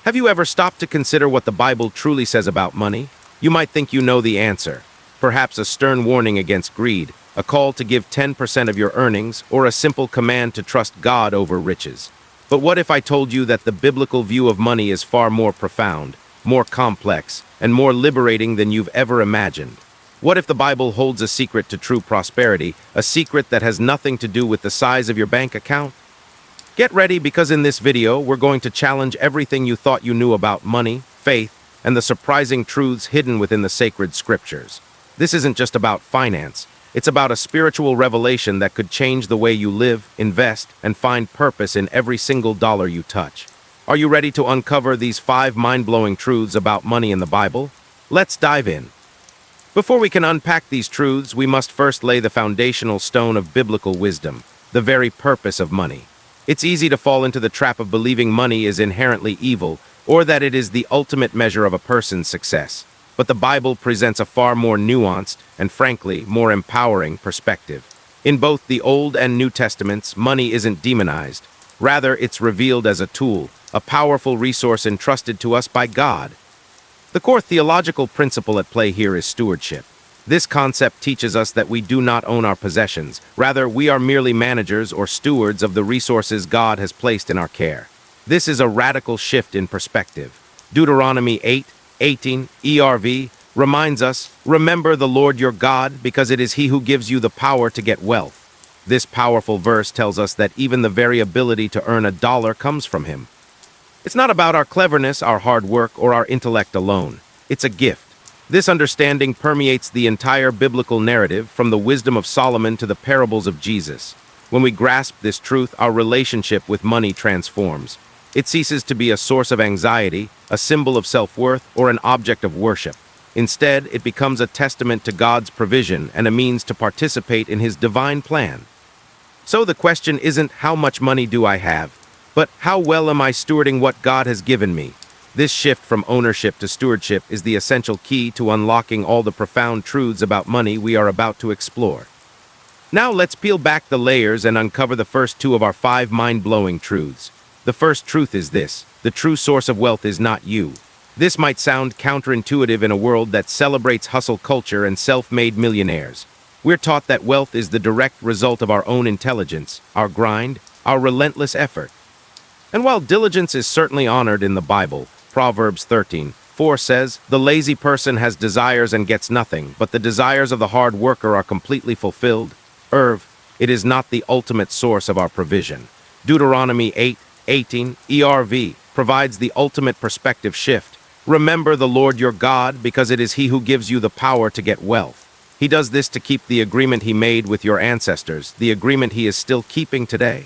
Have you ever stopped to consider what the Bible truly says about money? You might think you know the answer. Perhaps a stern warning against greed, a call to give 10% of your earnings, or a simple command to trust God over riches. But what if I told you that the biblical view of money is far more profound, more complex, and more liberating than you've ever imagined? What if the Bible holds a secret to true prosperity, a secret that has nothing to do with the size of your bank account? Get ready, because in this video, we're going to challenge everything you thought you knew about money, faith, and the surprising truths hidden within the sacred scriptures. This isn't just about finance. It's about a spiritual revelation that could change the way you live, invest, and find purpose in every single dollar you touch. Are you ready to uncover these 5 mind-blowing truths about money in the Bible? Let's dive in. Before we can unpack these truths, we must first lay the foundational stone of biblical wisdom, the very purpose of money. It's easy to fall into the trap of believing money is inherently evil, or that it is the ultimate measure of a person's success. But the Bible presents a far more nuanced and, frankly, more empowering perspective. In both the Old and New Testaments, money isn't demonized. Rather, it's revealed as a tool, a powerful resource entrusted to us by God. The core theological principle at play here is stewardship. This concept teaches us that we do not own our possessions. Rather, we are merely managers or stewards of the resources God has placed in our care. This is a radical shift in perspective. Deuteronomy 8:18 ERV reminds us, "Remember the Lord your God, because it is He who gives you the power to get wealth." This powerful verse tells us that even the very ability to earn a dollar comes from Him. It's not about our cleverness, our hard work, or our intellect alone. It's a gift. This understanding permeates the entire biblical narrative, from the wisdom of Solomon to the parables of Jesus. When we grasp this truth, our relationship with money transforms. It ceases to be a source of anxiety, a symbol of self-worth, or an object of worship. Instead, it becomes a testament to God's provision and a means to participate in His divine plan. So the question isn't how much money do I have, but how well am I stewarding what God has given me? This shift from ownership to stewardship is the essential key to unlocking all the profound truths about money we are about to explore. Now let's peel back the layers and uncover the first 2 of our 5 mind-blowing truths. The first truth is this: the true source of wealth is not you. This might sound counterintuitive in a world that celebrates hustle culture and self-made millionaires. We're taught that wealth is the direct result of our own intelligence, our grind, our relentless effort. And while diligence is certainly honored in the Bible, Proverbs 13:4 says, "The lazy person has desires and gets nothing, but the desires of the hard worker are completely fulfilled." It is not the ultimate source of our provision. Deuteronomy 8:18 ERV provides the ultimate perspective shift. "Remember the Lord your God, because it is He who gives you the power to get wealth." He does this to keep the agreement He made with your ancestors, the agreement He is still keeping today.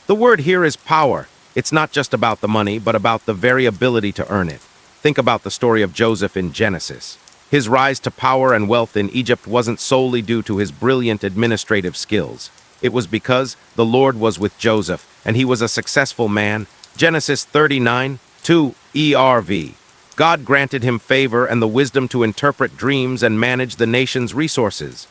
The word here is power. It's not just about the money, but about the very ability to earn it. Think about the story of Joseph in Genesis. His rise to power and wealth in Egypt wasn't solely due to his brilliant administrative skills. It was because the Lord was with Joseph, and he was a successful man. Genesis 39:2 ERV. God granted him favor and the wisdom to interpret dreams and manage the nation's resources.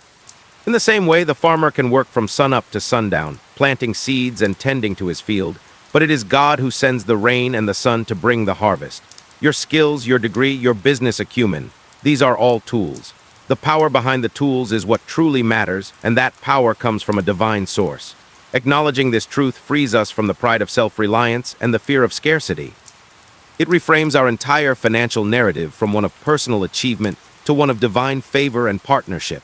In the same way, the farmer can work from sunup to sundown, planting seeds and tending to his field, but it is God who sends the rain and the sun to bring the harvest. Your skills, your degree, your business acumen, these are all tools. The power behind the tools is what truly matters, and that power comes from a divine source. Acknowledging this truth frees us from the pride of self-reliance and the fear of scarcity. It reframes our entire financial narrative from one of personal achievement to one of divine favor and partnership.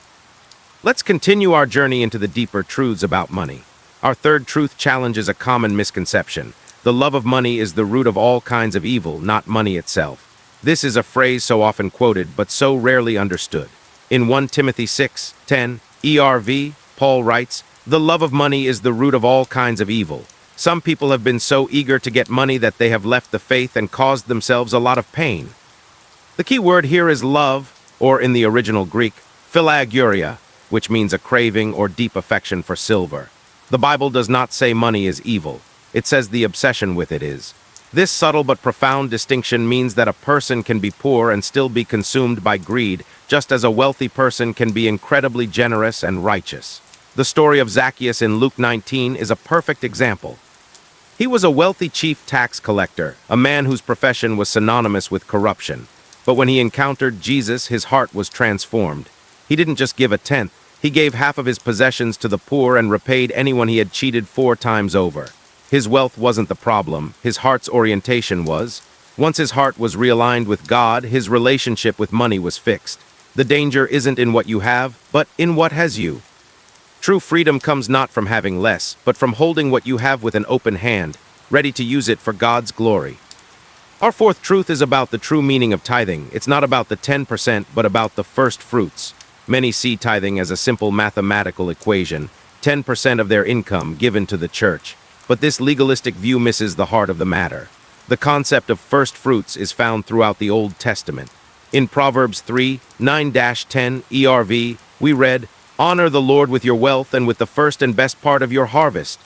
Let's continue our journey into the deeper truths about money. Our third truth challenges a common misconception. The love of money is the root of all kinds of evil, not money itself. This is a phrase so often quoted, but so rarely understood. In 1 Timothy 6:10 ERV, Paul writes, "The love of money is the root of all kinds of evil." Some people have been so eager to get money that they have left the faith and caused themselves a lot of pain. The key word here is love, or in the original Greek, philaguria, which means a craving or deep affection for silver. The Bible does not say money is evil. It says the obsession with it is. This subtle but profound distinction means that a person can be poor and still be consumed by greed, just as a wealthy person can be incredibly generous and righteous. The story of Zacchaeus in Luke 19 is a perfect example. He was a wealthy chief tax collector, a man whose profession was synonymous with corruption. But when he encountered Jesus, his heart was transformed. He didn't just give a tenth, he gave half of his possessions to the poor and repaid anyone he had cheated 4 times over. His wealth wasn't the problem, his heart's orientation was. Once his heart was realigned with God, his relationship with money was fixed. The danger isn't in what you have, but in what has you. True freedom comes not from having less, but from holding what you have with an open hand, ready to use it for God's glory. Our fourth truth is about the true meaning of tithing. It's not about the 10%, but about the first fruits. Many see tithing as a simple mathematical equation, 10% of their income given to the church. But this legalistic view misses the heart of the matter. The concept of first fruits is found throughout the Old Testament. In Proverbs 3:9-10 ERV, we read, "Honor the Lord with your wealth and with the first and best part of your harvest.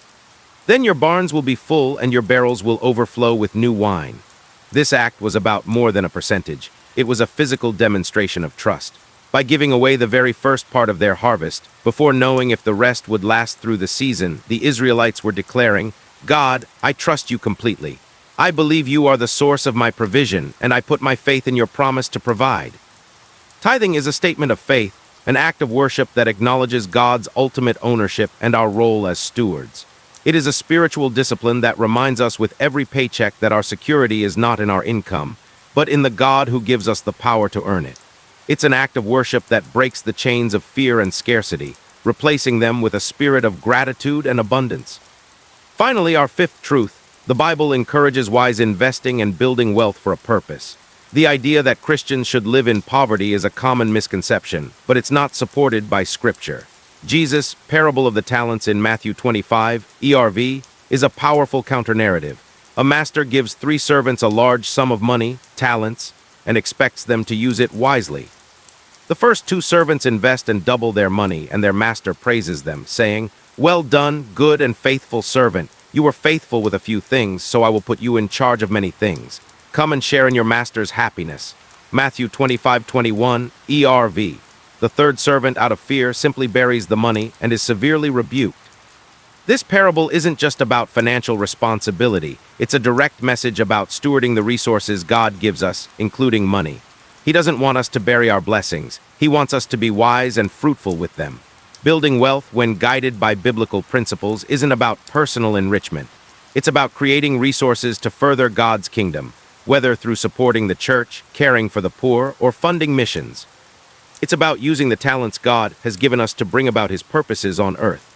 Then your barns will be full and your barrels will overflow with new wine." This act was about more than a percentage. It was a physical demonstration of trust. By giving away the very first part of their harvest, before knowing if the rest would last through the season, the Israelites were declaring, "God, I trust you completely. I believe you are the source of my provision, and I put my faith in your promise to provide." Tithing is a statement of faith, an act of worship that acknowledges God's ultimate ownership and our role as stewards. It is a spiritual discipline that reminds us with every paycheck that our security is not in our income, but in the God who gives us the power to earn it. It's an act of worship that breaks the chains of fear and scarcity, replacing them with a spirit of gratitude and abundance. Finally, our fifth truth: the Bible encourages wise investing and building wealth for a purpose. The idea that Christians should live in poverty is a common misconception, but it's not supported by Scripture. Jesus' parable of the talents in Matthew 25, ERV, is a powerful counter-narrative. A master gives 3 servants a large sum of money, talents, and expects them to use it wisely. The first 2 servants invest and double their money, and their master praises them, saying, "Well done, good and faithful servant. You were faithful with a few things, so I will put you in charge of many things. Come and share in your master's happiness." Matthew 25:21, ERV. The third servant, out of fear, simply buries the money and is severely rebuked. This parable isn't just about financial responsibility. It's a direct message about stewarding the resources God gives us, including money. He doesn't want us to bury our blessings. He wants us to be wise and fruitful with them. Building wealth, when guided by biblical principles, isn't about personal enrichment. It's about creating resources to further God's kingdom, whether through supporting the church, caring for the poor, or funding missions. It's about using the talents God has given us to bring about His purposes on earth.